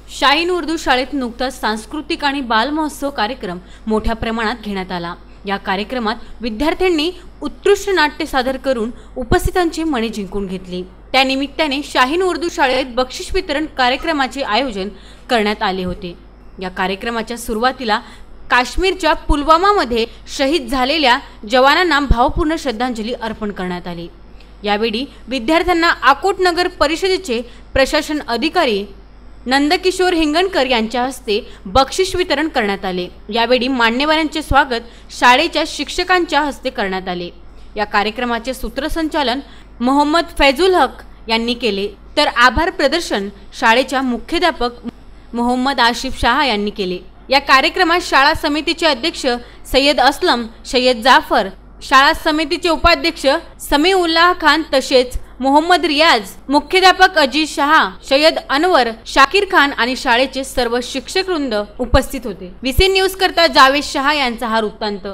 शाहीन उर्दू शाळेत नुकताच सांस्कृतिक आणि बाल महोत्सव कार्यक्रम मोठ्या प्रमाणात घेण्यात आला। या कार्यक्रमात विद्यार्थ्यांनी उत्कृष्ट नाट्य सादर करून उपस्थितांची मने जिंकून घेतली। त्या निमित्ताने शाहीन उर्दू शाळेत बक्षीस वितरण कार्यक्रमाचे आयोजन करण्यात आले होते। या कार्यक्रमाच्या सुरुवातीला काश्मीरच्या पुलवामामध्ये शहीद झालेल्या जवानांना भावपूर्ण श्रद्धांजली अर्पण करण्यात आली। यावेळी विद्यार्थ्यांना अकोट नगर परिषदेचे प्रशासन अधिकारी नंदकिशोर हिंगणकर यांच्या हस्ते बक्षीस वितरण करण्यात आले। यावेळी मान्यवरांचे स्वागत शाळेच्या शिक्षकांच्या हस्ते करण्यात आले। या कार्यक्रमाचे सूत्रसंचालन मोहम्मद फैजुल हक यांनी केले, तर आभार प्रदर्शन शाळेच्या मुख्याध्यापक मोहम्मद आशिफ शाह यांनी केले। या कार्यक्रमात शाळा समितीचे अध्यक्ष सय्यद असलम, सय्यद जाफर, शाळा समितीचे उपाध्यक्ष समीउल्लाह खान तसेच मोहम्मद रियाज, मुख्याध्यापक अजीज शाह, सय्यद अनवर, शाकिर खान आणि शाळेचे सर्व शिक्षकवृंद उपस्थित होते। VC न्यूज करता जावेद शाह यांचा हा वृत्तांत।